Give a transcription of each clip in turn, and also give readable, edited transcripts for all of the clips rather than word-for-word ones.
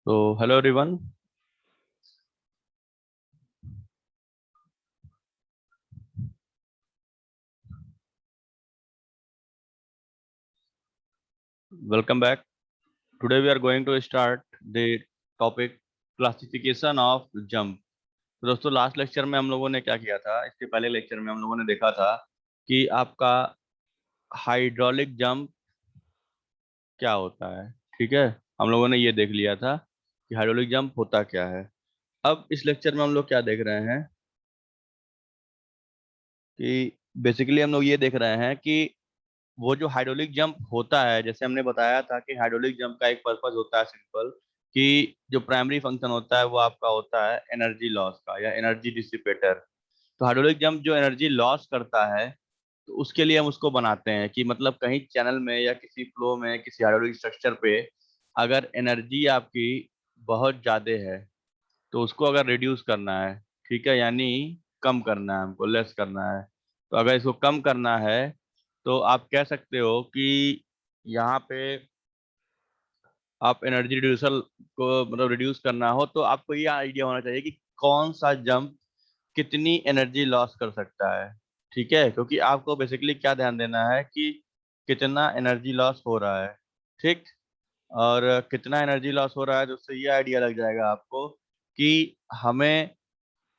So, hello everyone. Welcome back. Today we are going to start the topic classification of jump. तो दोस्तों last lecture में हम लोगों ने क्या किया था? इसके पहले लेक्चर में हम लोगों ने देखा था कि आपका हाइड्रोलिक जंप क्या होता है। ठीक है, हम लोगों ने ये देख लिया था कि हाइड्रोलिक जंप होता क्या है। अब इस लेक्चर में हम लोग क्या देख रहे हैं कि बेसिकली हम लोग ये देख रहे हैं कि वो जो हाइड्रोलिक जंप होता है, जैसे हमने बताया था कि हाइड्रोलिक जंप का एक पर्पस होता है सिंपल, कि जो प्राइमरी फंक्शन होता है वो आपका होता है एनर्जी लॉस का या एनर्जी डिसिपेटर। तो हाइड्रोलिक जंप जो एनर्जी लॉस करता है, तो उसके लिए हम उसको बनाते हैं कि मतलब कहीं चैनल में या किसी फ्लो में किसी हाइड्रोलिक स्ट्रक्चर पे अगर एनर्जी आपकी बहुत ज़्यादा है तो उसको अगर रिड्यूस करना है, ठीक है, यानी कम करना है, हमको लेस करना है। तो अगर इसको कम करना है तो आप कह सकते हो कि यहाँ पे आप एनर्जी रिड्यूसर को मतलब रिड्यूस करना हो तो आपको ये आइडिया होना चाहिए कि कौन सा जंप कितनी एनर्जी लॉस कर सकता है। ठीक है, क्योंकि आपको बेसिकली क्या ध्यान देना है कि कितना एनर्जी लॉस हो रहा है। ठीक, और कितना एनर्जी लॉस हो रहा है तो उससे ये आइडिया लग जाएगा आपको कि हमें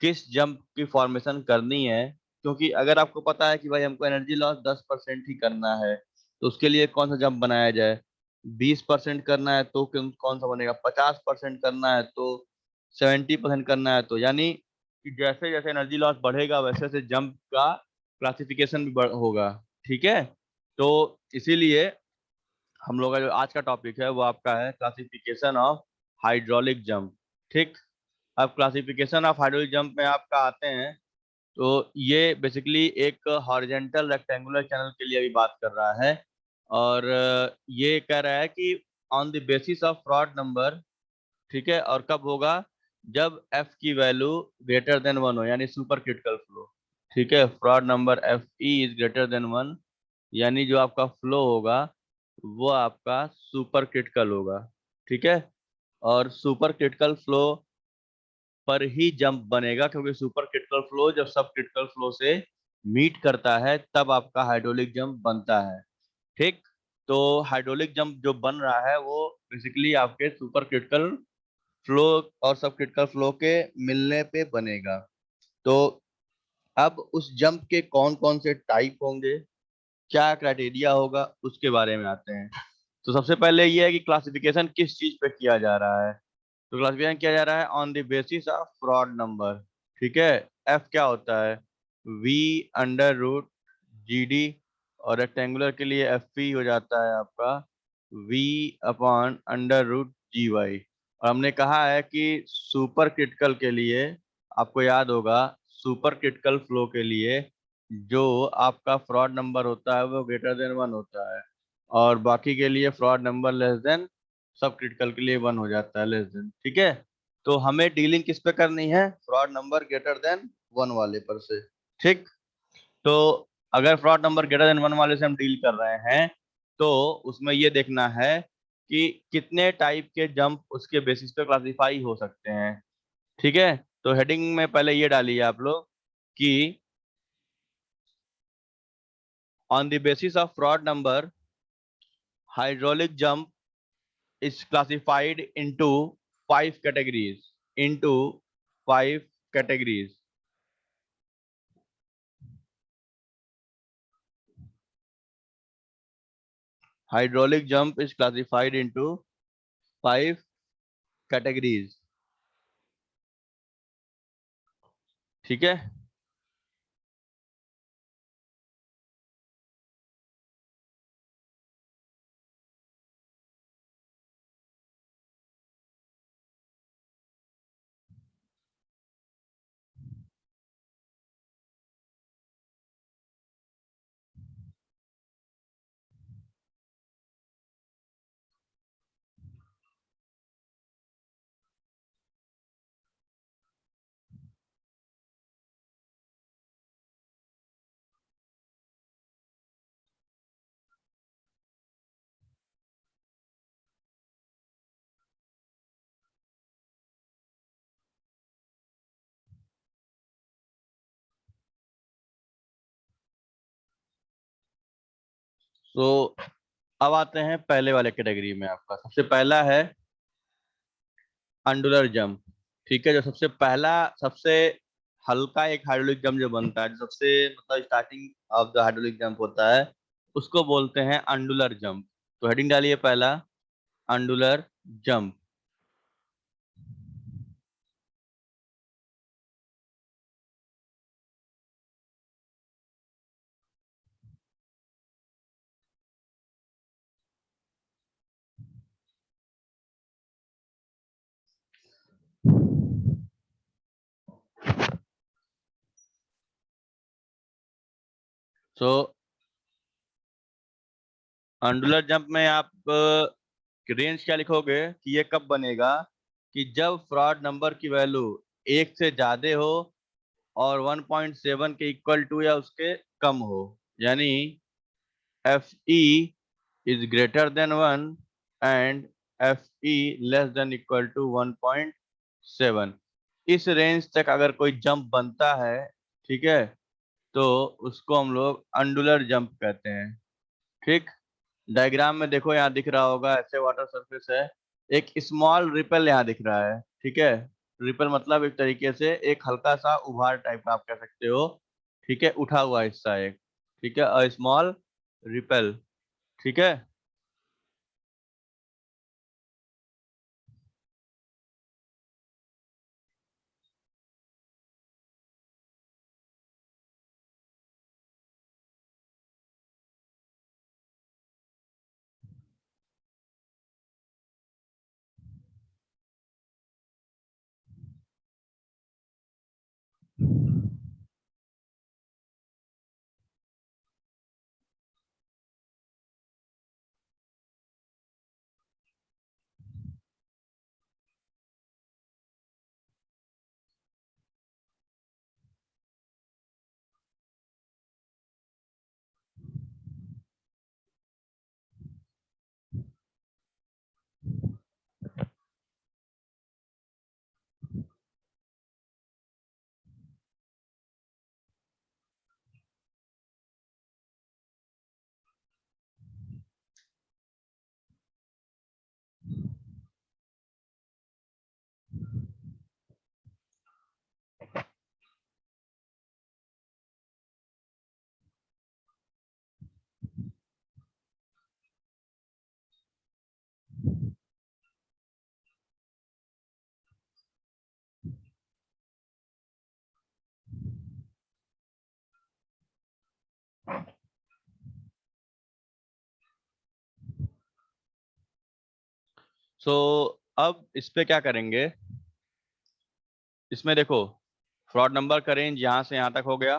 किस जंप की फॉर्मेशन करनी है। क्योंकि अगर आपको पता है कि भाई हमको एनर्जी लॉस 10% ही करना है तो उसके लिए कौन सा जंप बनाया जाए। 20% करना है तो कौन सा बनेगा, 50% करना है तो 70% करना है, तो यानी कि जैसे जैसे एनर्जी लॉस बढ़ेगा वैसे वैसे जंप का क्लासिफिकेशन भी होगा। ठीक है, तो इसीलिए हम लोग का जो आज का टॉपिक है वो आपका है क्लासिफिकेशन ऑफ हाइड्रोलिक जंप। ठीक, अब क्लासिफिकेशन ऑफ हाइड्रोलिक जंप में आपका आते हैं तो ये बेसिकली एक हॉरिजेंटल रेक्टेंगुलर चैनल के लिए भी बात कर रहा है। और ये कह रहा है कि on the basis of Froude number, ठीक है, और कब होगा, जब एफ की वैल्यू ग्रेटर देन 1 हो, यानी सुपर क्रिटिकल फ्लो। ठीक है, fraud number F E is greater than 1, यानी जो आपका फ्लो होगा वो आपका सुपर क्रिटिकल होगा। ठीक है, और सुपर क्रिटिकल फ्लो पर ही जंप बनेगा, क्योंकि सुपर क्रिटिकल फ्लो जब सब क्रिटिकल फ्लो से मीट करता है तब आपका हाइड्रोलिक जंप बनता है। ठीक, तो हाइड्रोलिक जंप जो बन रहा है वो बेसिकली आपके सुपर क्रिटिकल फ्लो और सब क्रिटिकल फ्लो के मिलने पे बनेगा। तो अब उस जंप के कौन कौन से टाइप होंगे, क्या क्राइटेरिया होगा, उसके बारे में आते हैं। तो सबसे पहले ये है कि क्लासिफिकेशन किस चीज पे किया जा रहा है। तो क्लासिफिकेशन किया जा रहा है on the basis of Froude number. ठीक है, एफ क्या होता है, V under root G D, और रेक्टेंगुलर के लिए एफ पी हो जाता है आपका V upon under root G Y. और हमने कहा है कि सुपर क्रिटिकल के लिए आपको याद होगा, सुपर क्रिटिकल फ्लो के लिए जो आपका फ्रॉड नंबर होता है वो ग्रेटर देन 1 होता है, और बाकी के लिए फ्रॉड नंबर लेस देन सब क्रिटिकल के लिए 1 हो जाता है, लेस देन। ठीक है, तो हमें डीलिंग किस पे करनी है, फ्रॉड नंबर ग्रेटर देन 1 वाले पर से। ठीक, तो अगर फ्रॉड नंबर ग्रेटर देन 1 वाले से हम डील कर रहे हैं तो उसमें ये देखना है कि कितने टाइप के जंप उसके बेसिस पे क्लासिफाई हो सकते हैं। ठीक है, तो हेडिंग में पहले ये डालिए आप लोग कि on the basis of Froude number hydraulic jump is classified into five categories. Into five categories. Hydraulic jump is classified into five categories. ठीक है, तो अब आते हैं पहले वाले कैटेगरी में। आपका सबसे पहला है अंडुलर जंप। ठीक है, जो सबसे पहला, सबसे हल्का एक हाइड्रोलिक जंप जो बनता है, जो सबसे मतलब starting of the hydraulic jump होता है, उसको बोलते हैं अंडुलर जंप। तो हेडिंग डालिए पहला, अंडुलर जंप। सो अंडुलर जंप में आप रेंज क्या लिखोगे कि ये कब बनेगा, कि जब फ्रॉड नंबर की वैल्यू एक से ज्यादा हो और 1.7 के इक्वल टू या उसके कम हो, यानी F E is greater than 1 and F E less than equal to 1.7। इस रेंज तक अगर कोई जंप बनता है, ठीक है, तो उसको हम लोग अंडुलर जंप कहते हैं। ठीक, डायग्राम में देखो, यहाँ दिख रहा होगा ऐसे वाटर सरफेस है, एक स्मॉल रिपल यहाँ दिख रहा है। ठीक है, रिपल मतलब एक तरीके से एक हल्का सा उभार टाइप का आप कह सकते हो। ठीक है, उठा हुआ हिस्सा एक। ठीक है, अ स्मॉल रिपल। ठीक है। सो अब इस पे क्या करेंगे, इसमें देखो, फ्रॉड नंबर का रेंज यहाँ से यहाँ तक हो गया।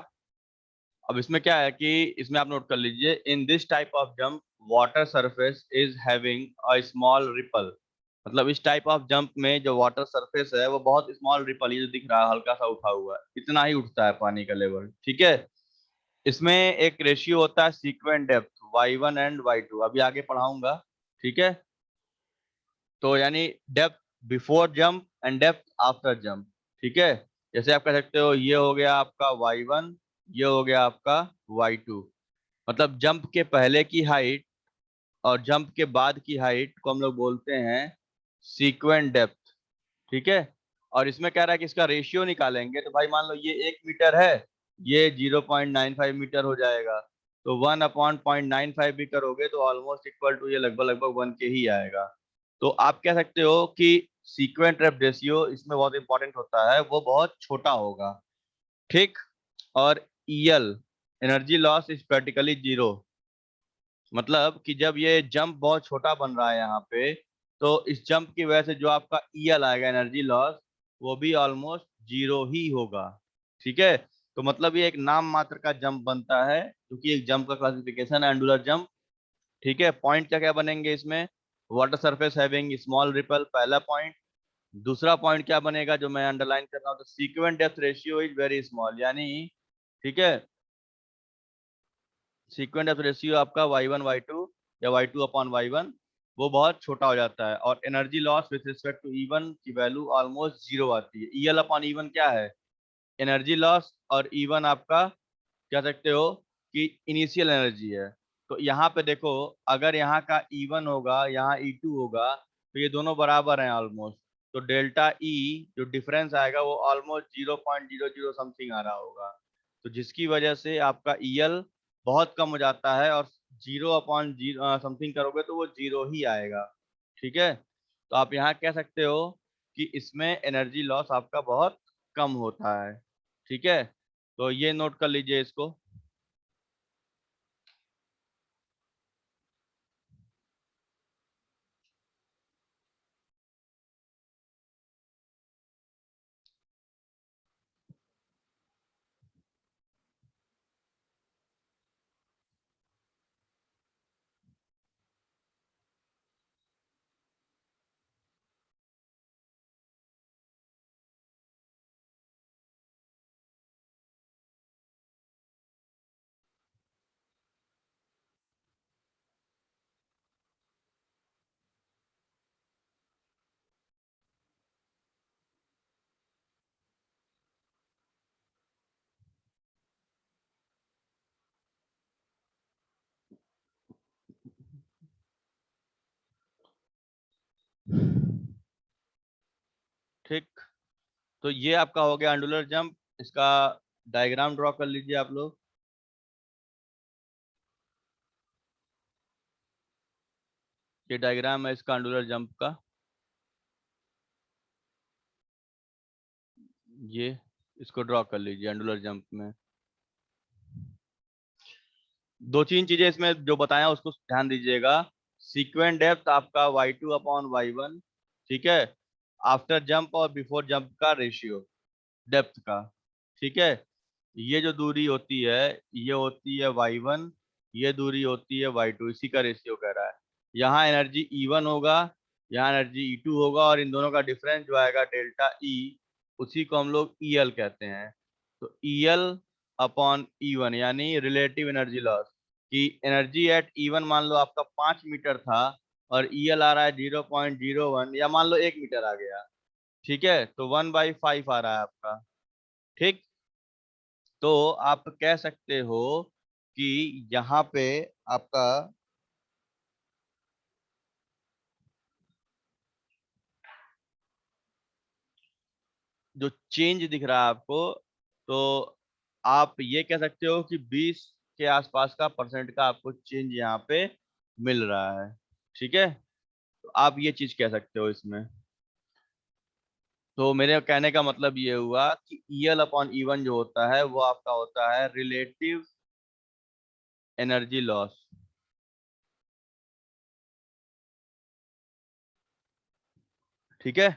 अब इसमें क्या है कि इसमें आप नोट कर लीजिए, in this type of jump water surface is having a small ripple. मतलब इस टाइप ऑफ जंप में जो वाटर सरफेस है वो बहुत स्मॉल रिपल, ये जो दिख रहा है हल्का सा उठा हुआ है, इतना ही उठता है पानी का लेवल। ठीक है, इसमें एक रेशियो होता है sequent depth y1 and y2, अभी आगे पढ़ाऊंगा। ठीक है, तो यानी depth before jump and depth after jump. ठीक है, जैसे आप कह सकते हो ये हो गया आपका y1, ये हो गया आपका y2। मतलब जंप के पहले की हाइट और जंप के बाद की हाइट को हम लोग बोलते हैं सीक्वेंट डेप्थ। ठीक है, और इसमें कह रहा है कि इसका रेशियो निकालेंगे, तो भाई मान लो ये 1 मीटर है, ये 0.95 मीटर हो जाएगा। तो 1/0.95 भी करोगे तो ऑलमोस्ट इक्वल टू ये लगभग लगभग 1 के ही आएगा। तो आप कह सकते हो कि सीक्वेंट रेप रेशियो इसमें बहुत इंपॉर्टेंट होता है, वो बहुत छोटा होगा। ठीक, और EL, energy loss is practically zero. मतलब कि जब ये जंप बहुत छोटा बन रहा है यहाँ पे, तो इस जंप की वजह से जो आपका ईएल आएगा, एनर्जी लॉस, वो भी ऑलमोस्ट जीरो ही होगा। ठीक है, तो मतलब ये एक नाम मात्र का जंप बनता है, क्योंकि एक जंप का क्लासिफिकेशन है एंडुलर जंप। ठीक है, पॉइंट क्या क्या बनेंगे इसमें, water surface having small ripple, पहला पॉइंट। दूसरा पॉइंट क्या बनेगा जो मैं अंडरलाइन कर रहा हूँ, तो sequent depth ratio is very small, यानी ठीक है, सीक्वेंट ऑफ रेशियो आपका y1 y2 या y2/y1 वो बहुत छोटा हो जाता है, और energy loss with respect to E1 की वैल्यू ऑलमोस्ट जीरो आती है। EL/E1 क्या है, एनर्जी लॉस, और E1 आपका कह सकते हो कि इनिशियल एनर्जी है। तो यहाँ पे देखो, अगर यहाँ का E1 होगा, यहाँ E2 होगा, तो ये दोनों बराबर हैं ऑलमोस्ट। तो डेल्टा ई जो डिफरेंस आएगा वो ऑलमोस्ट 0.00 समथिंग आ रहा होगा। तो जिसकी वजह से आपका ईएल बहुत कम हो जाता है, और 0 अपॉन 0 समथिंग करोगे तो वो जीरो ही आएगा। ठीक है, तो आप यहाँ कह सकते हो कि इसमें एनर्जी लॉस आपका बहुत कम होता है। ठीक है, तो ये नोट कर लीजिए इसको। ठीक, तो ये आपका हो गया अंडुलर जंप। इसका डायग्राम ड्रॉ कर लीजिए आप लोग। ये डायग्राम है इसका अंडुलर जंप का। ये इसको ड्रॉ कर लीजिए अंडुलर जंप में। दो तीन चीजें इसमें जो बताया उसको ध्यान दीजिएगा। सीक्वेंट डेप्थ आपका y2/y1। ठीक है, आफ्टर जंप और बिफोर जंप का रेशियो डेप्थ का। ठीक है, ये जो दूरी होती है ये होती है y1, ये दूरी होती है y2, इसी का रेशियो कह रहा है। यहाँ एनर्जी E1 होगा, यहाँ एनर्जी E2 होगा, और इन दोनों का डिफरेंस जो आएगा डेल्टा E, उसी को हम लोग EL कहते हैं। तो EL/E1 यानी रिलेटिव एनर्जी लॉस, कि एनर्जी एट E1 मान लो आपका 5 मीटर था, और EL आ रहा है 0.01, या मान लो 1 मीटर आ गया। ठीक है, तो 1/5 आ रहा है आपका। ठीक, तो आप कह सकते हो कि यहाँ पे आपका जो चेंज दिख रहा है आपको, तो आप ये कह सकते हो कि 20 के आसपास का परसेंट का आपको चेंज यहाँ पे मिल रहा है। ठीक है, तो आप ये चीज कह सकते हो इसमें। तो मेरे कहने का मतलब ये हुआ कि EL/E1 जो होता है वो आपका होता है रिलेटिव एनर्जी लॉस। ठीक है,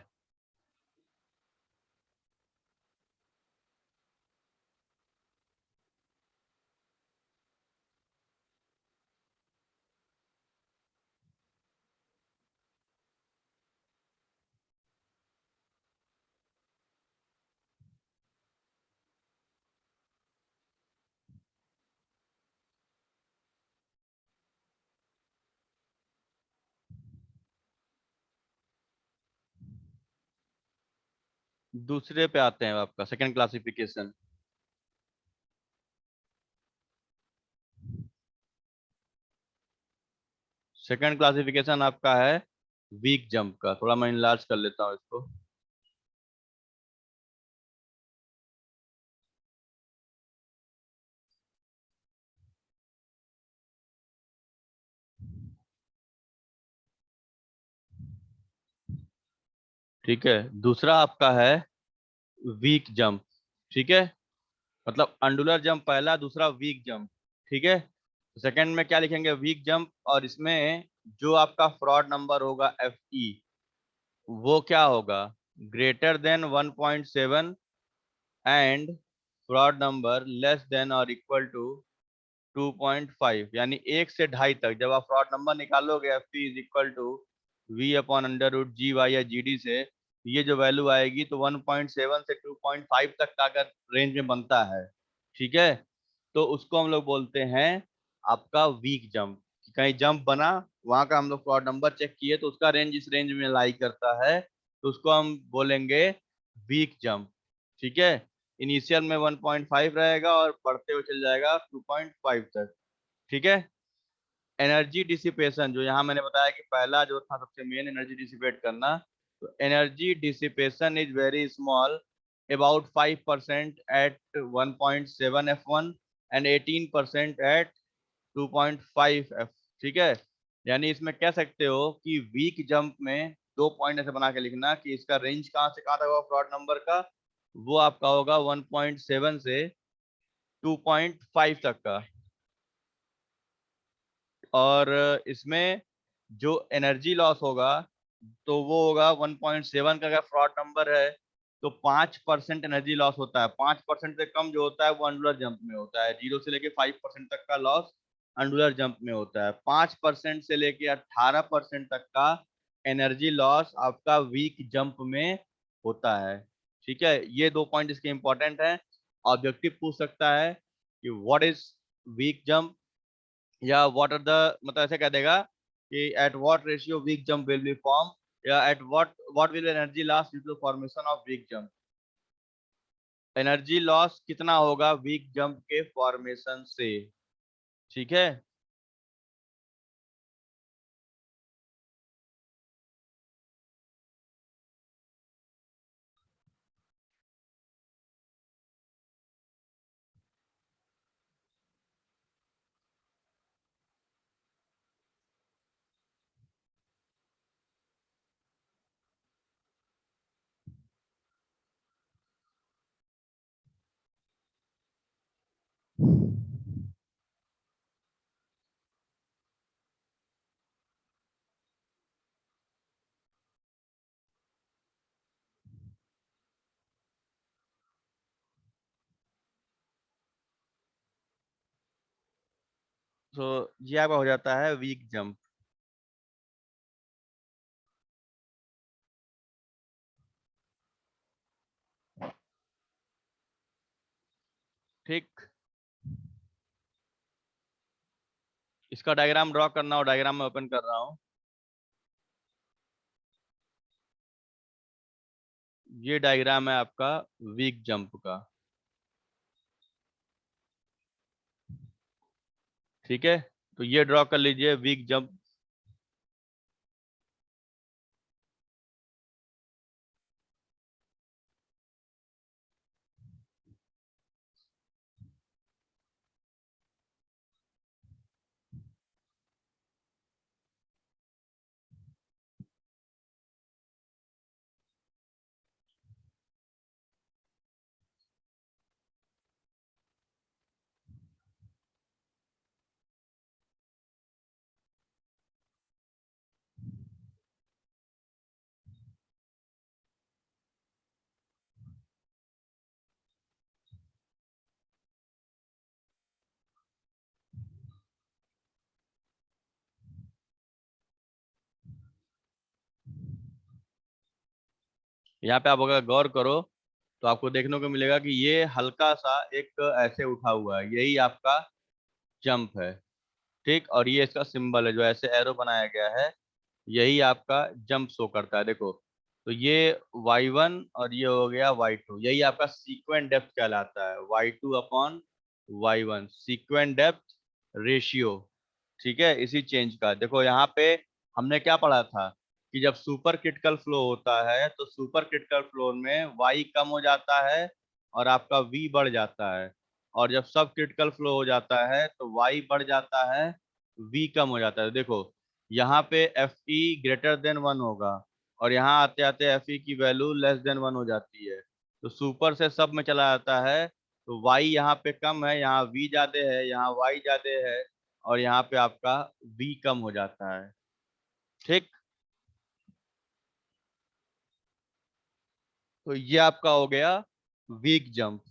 दूसरे पे आते हैं आपका सेकंड क्लासिफिकेशन। सेकंड क्लासिफिकेशन आपका है वीक जंप का। थोड़ा मैं इनलार्ज कर लेता हूँ इसको। ठीक है, दूसरा आपका है वीक जंप। ठीक है, मतलब अंडुलर जंप पहला, दूसरा वीक जंप। ठीक है, सेकंड में क्या लिखेंगे, वीक जंप, और इसमें जो आपका फ्रॉड नंबर होगा FE, वो क्या होगा, greater than 1.7, and Froude number less than और इक्वल टू 2.5, यानी 1 से 2.5 तक। जब आप फ्रॉड नंबर निकालोगे FP is equal to V/√GY या GD से, ये जो वैल्यू आएगी तो 1.7 से 2.5 तक का अगर रेंज में बनता है, ठीक है, तो उसको हम लोग बोलते हैं आपका वीक जंप। कहीं जंप बना, वहां का हम लोग फ्रॉड नंबर चेक किए तो उसका रेंज इस रेंज में लाई करता है, तो उसको हम बोलेंगे वीक जंप। ठीक है, इनिशियल में 1.5 रहेगा और बढ़ते हुए चल जाएगा 2.5 तक। ठीक है, एनर्जी डिसिपेशन, जो यहाँ मैंने बताया कि पहला जो था सबसे मेन, एनर्जी डिसिपेट करना, तो energy dissipation is very small, about 5% at 1.7 F1 and 18% at 2.5 F। ठीक है, यानी इसमें कह सकते हो कि वीक जंप में दो पॉइंट ऐसे बना के लिखना कि इसका रेंज कहाँ से कहाँ तक होगा फ्रॉड नंबर का, वो आपका होगा 1.7 से 2.5 तक का। और इसमें जो एनर्जी लॉस होगा तो वो होगा 1.7 का, अगर फ्रॉड नंबर है तो 5% एनर्जी लॉस होता है। 5% से कम जो होता है वो अंडुलर जंप में होता है। 0 से लेके 5% तक का लॉस अंडुलर जंप में होता है। 5% से लेके 18% तक का एनर्जी लॉस आपका वीक जंप में होता है। ठीक है, ये दो पॉइंट इसके इंपॉर्टेंट है। ऑब्जेक्टिव पूछ सकता है कि व्हाट इज वीक जंप, या व्हाट आर द, मतलब ऐसे कह देगा कि at what ratio weak jump will be form, या at what will energy loss due to formation of weak jump. Energy loss कितना होगा वीक जंप के फॉर्मेशन से। ठीक है, तो ये आपका हो जाता है वीक जंप। ठीक, इसका डायग्राम ड्रॉ करना हो, डायग्राम में ओपन कर रहा हूँ। ये डायग्राम है आपका वीक जंप का। ठीक है, तो ये ड्रॉ कर लीजिए वीक जंप। यहाँ पे आप अगर गौर करो तो आपको देखने को मिलेगा कि ये हल्का सा एक ऐसे उठा हुआ है, यही आपका जंप है। ठीक, और ये इसका सिंबल है जो ऐसे एरो बनाया गया है, यही आपका जंप शो करता है। देखो, तो ये y1 और ये हो गया y2, यही आपका सीक्वेंट डेप्थ कहलाता है। y2/y1 sequent depth ratio. ठीक है, इसी चेंज का देखो यहाँ पे हमने क्या पढ़ा था कि जब सुपर क्रिटिकल फ्लो होता है तो सुपर क्रिटिकल फ्लो में y कम हो जाता है और आपका v बढ़ जाता है, और जब सब क्रिटिकल फ्लो हो जाता है तो y बढ़ जाता है, v कम हो जाता है। देखो यहाँ पे F E greater than one होगा, और यहाँ आते आते एफ ई की वैल्यू लेस देन वन हो जाती है, तो सुपर से सब में चला जाता है। तो वाई यहाँ पे कम है, यहाँ वी ज्यादा है, यहाँ वाई ज्यादा है, और यहाँ पे आपका वी कम हो जाता है। ठीक, तो ये आपका हो गया वीक जंप।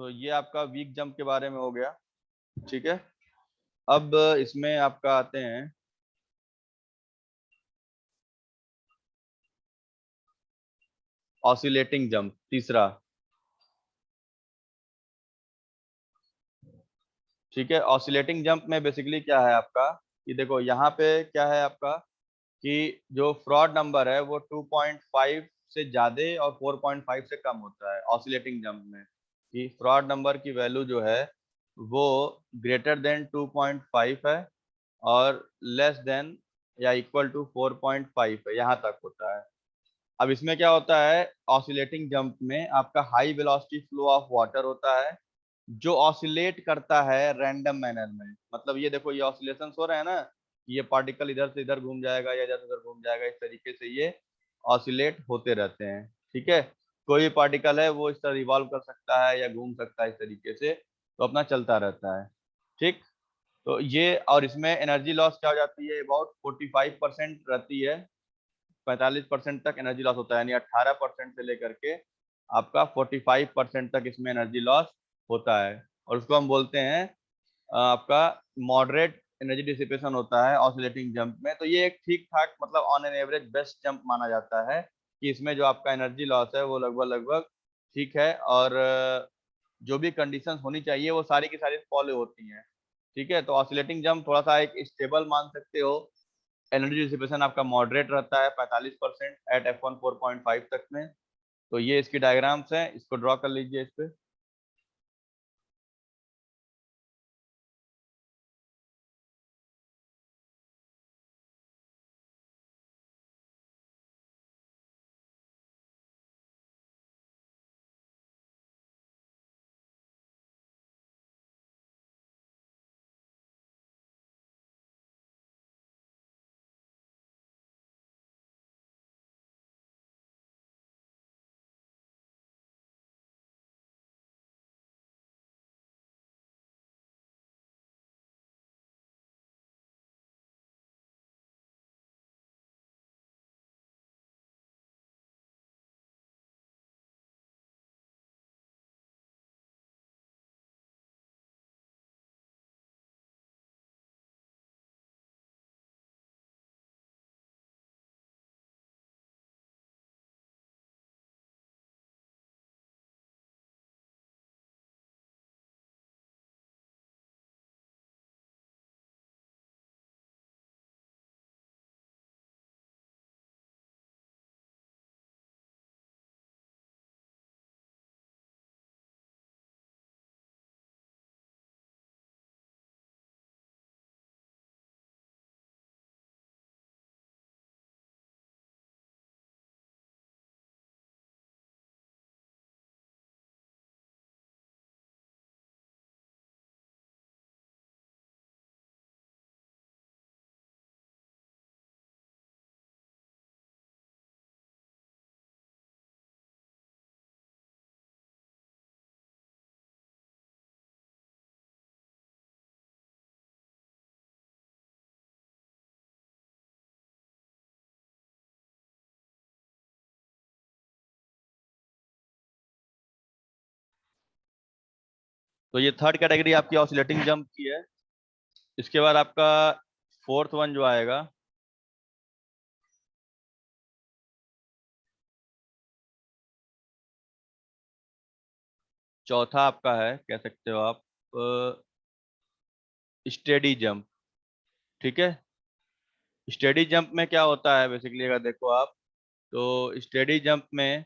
तो ये आपका वीक जंप के बारे में हो गया। ठीक है, अब इसमें आपका आते हैं ऑसिलेटिंग जंप, तीसरा। ठीक है, ऑसिलेटिंग जंप में बेसिकली क्या है आपका, कि देखो यहाँ पे क्या है आपका, कि जो फ्रॉड नंबर है वो 2.5 से ज्यादा और 4.5 से कम होता है ऑसिलेटिंग जंप में, कि फ्रॉड नंबर की वैल्यू जो है वो ग्रेटर देन 2.5 है और लेस देन या इक्वल टू 4.5 है, यहाँ तक होता है। अब इसमें क्या होता है, ऑसिलेटिंग जंप में आपका high velocity flow of water होता है जो ऑसिलेट करता है रैंडम मैनर में। मतलब ये देखो, ये ऑसिलेशन हो रहे हैं ना, ये पार्टिकल इधर से इधर घूम जाएगा या इधर से उधर घूम जाएगा, इस तरीके से ये ऑसिलेट होते रहते हैं। ठीक है, कोई भी पार्टिकल है वो इस तरह रिवॉल्व कर सकता है या घूम सकता है इस तरीके से, तो अपना चलता रहता है। ठीक, तो ये, और इसमें एनर्जी लॉस क्या हो जाती है, अबाउट 45% रहती है, 45% तक एनर्जी लॉस होता है, यानी 18% से लेकर के आपका 45% तक इसमें एनर्जी लॉस होता है। और उसको हम बोलते हैं आपका मॉडरेट एनर्जी डिसिपेशन होता है ऑसिलेटिंग जंप में। तो ये एक ठीक ठाक, मतलब on an average best jump माना जाता है, कि इसमें जो आपका एनर्जी लॉस है वो लगभग लगभग ठीक है, और जो भी कंडीशंस होनी चाहिए वो सारी की सारी फॉलो होती हैं। ठीक है, तो ऑसिलेटिंग जंप थोड़ा सा एक स्टेबल मान सकते हो, एनर्जी डिसिपेशन आपका मॉडरेट रहता है 45% एट F1 4.5 तक में। तो ये इसकी डायग्राम्स हैं, इसको ड्रॉ कर लीजिए इस पे। तो ये थर्ड कैटेगरी आपकी ऑसिलेटिंग जंप की है। इसके बाद आपका फोर्थ वन जो आएगा, चौथा आपका है, कह सकते हो आप, स्टेडी जंप। ठीक है, स्टेडी जंप में क्या होता है बेसिकली, अगर देखो आप, तो स्टेडी जंप में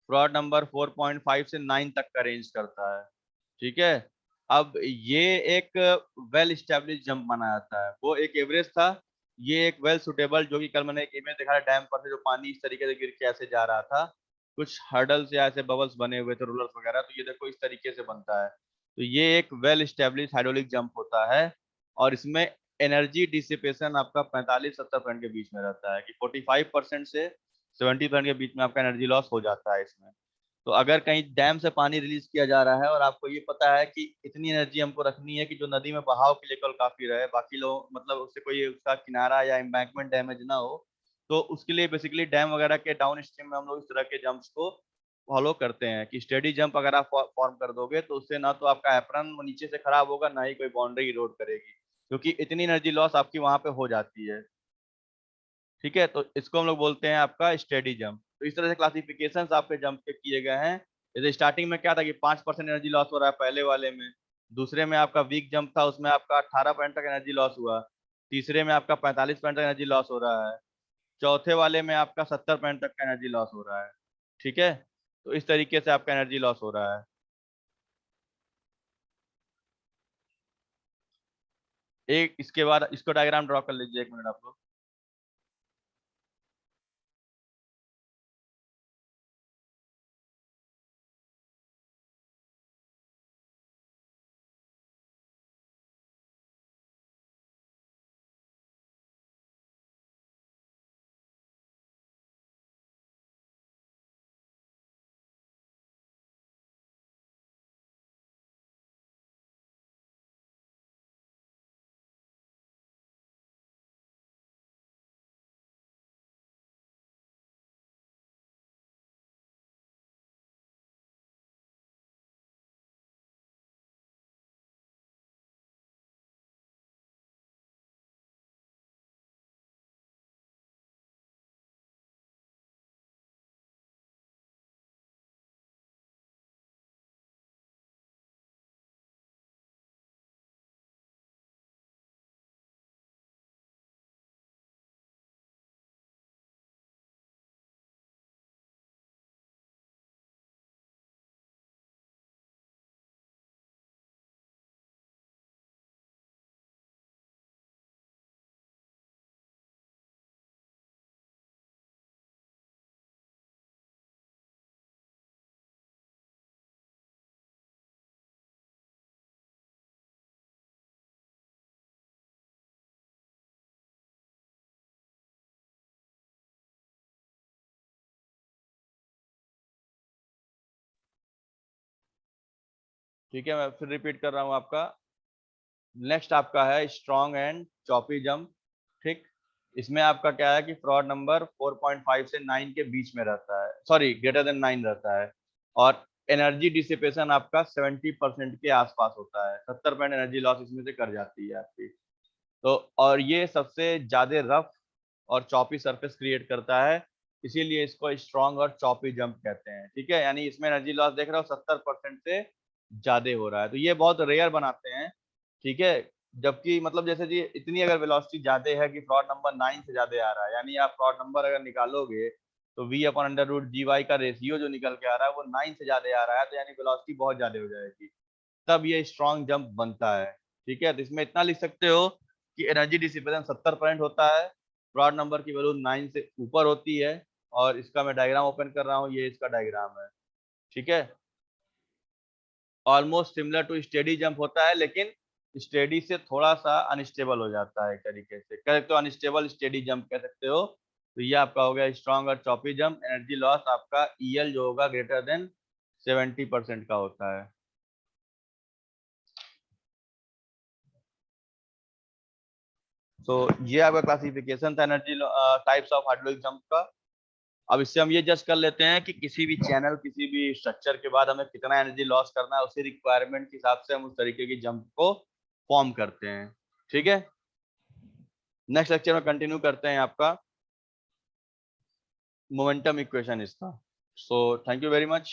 फ्रॉड नंबर 4.5 से 9 तक का रेंज करता है। ठीक है, अब ये एक वेल स्टैब्लिश जंप माना जाता है, वो एक एवरेज था, ये एक वेल सुटेबल, जो कि कल मैंने एक इमेज देखा था डैम पर से, जो पानी इस तरीके से गिर के ऐसे जा रहा था, कुछ हर्डल्स या ऐसे बबल्स बने हुए थे, रूलर्स वगैरह, तो ये देखो इस तरीके से बनता है। तो ये एक वेल स्टैब्लिश हाइड्रोलिक जंप होता है, और इसमें एनर्जी डिसिपेशन आपका 45-70% के बीच में रहता है, कि 45% से 70% के बीच में आपका एनर्जी लॉस हो जाता है इसमें। तो अगर कहीं डैम से पानी रिलीज किया जा रहा है और आपको ये पता है कि इतनी एनर्जी हमको रखनी है कि जो नदी में बहाव के लिए केवल काफी रहे, बाकी लोग मतलब उससे कोई उसका किनारा या एम्बैंकमेंट डैमेज ना हो, तो उसके लिए बेसिकली डैम वगैरह के डाउन स्ट्रीम में हम लोग इस तरह के जंप्स को फॉलो करते हैं कि स्टेडी जंप अगर आप फॉर्म कर दोगे तो उससे ना तो आपका एप्रन नीचे से खराब होगा, ना ही कोई बाउंड्री इरोड करेगी, क्योंकि इतनी एनर्जी लॉस आपकी वहां पे हो जाती है। ठीक है, तो इसको हम लोग बोलते हैं आपका स्टेडी जंप। तो इस तरह से क्लासिफिकेशन आपके जंप के किए गए हैं। जैसे स्टार्टिंग में क्या था कि 5% एनर्जी लॉस हो रहा है पहले वाले में, दूसरे में आपका वीक जंप था, उसमें आपका 18% तक एनर्जी लॉस हुआ, तीसरे में आपका 45% तक एनर्जी लॉस हो रहा है, चौथे वाले में आपका 70% तक का एनर्जी लॉस हो रहा है। ठीक है, तो इस तरीके से आपका एनर्जी लॉस हो रहा है। एक इसके बाद इसको डायग्राम ड्रॉ कर लीजिए, एक मिनट आप लोग। ठीक है, मैं फिर रिपीट कर रहा हूँ आपका। नेक्स्ट आपका है स्ट्रॉन्ग एंड चॉपी जंप। ठीक, इसमें आपका क्या है कि फ्रॉड नंबर 4.5 से 9 के बीच में रहता है, सॉरी ग्रेटर देन 9 रहता है, और एनर्जी डिसिपेशन आपका 70% के आसपास होता है, 70% एनर्जी लॉस इसमें से कर जाती है आपकी। तो और ये सबसे ज्यादा रफ और चॉपी सरफेस क्रिएट करता है, इसीलिए इसको स्ट्रॉन्ग और चॉपी जंप कहते हैं। ठीक है, यानी इसमें एनर्जी लॉस देख रहे हो 70% से ज्यादा हो रहा है, तो ये बहुत रेयर बनाते हैं। ठीक है, जबकि मतलब जैसे जी इतनी अगर वेलोसिटी ज्यादा है कि फ्रॉड नंबर 9 से ज्यादा आ रहा है, यानी आप फ्रॉड नंबर अगर निकालोगे तो v upon under root G Y का रेशियो जो निकल के आ रहा है वो 9 से ज्यादा आ रहा है, तो यानी वेलोसिटी बहुत ज्यादा हो जाएगी, तब ये स्ट्रॉन्ग जंप बनता है। ठीक है, तो इसमें इतना लिख सकते हो कि एनर्जी डिसिपेशन 70% होता है, ब्रॉड नंबर की वैल्यू 9 से ऊपर होती है, और इसका मैं डायग्राम ओपन कर रहा हूँ, ये इसका डायग्राम है। ठीक है, almost similar to steady jump होता है, लेकिन स्टेडी से थोड़ा सा अनस्टेबल हो जाता है, एक तरीके से कह सकते हो अनस्टेबल स्टेडी जंप कह सकते हो। तो ये आपका हो गया स्ट्रॉन्ग और चॉपी जंप। एनर्जी लॉस आपका ईएल जो होगा ग्रेटर देन 70% का होता है। तो ये आपका क्लासिफिकेशन था energy types of hydraulic jump का। अब इससे हम ये जज कर लेते हैं कि किसी भी चैनल, किसी भी स्ट्रक्चर के बाद हमें कितना एनर्जी लॉस करना है, उसी रिक्वायरमेंट के हिसाब से हम उस तरीके की जंप को फॉर्म करते हैं। ठीक है, नेक्स्ट लेक्चर में कंटिन्यू करते हैं आपका मोमेंटम इक्वेशन इसका। So thank you very much.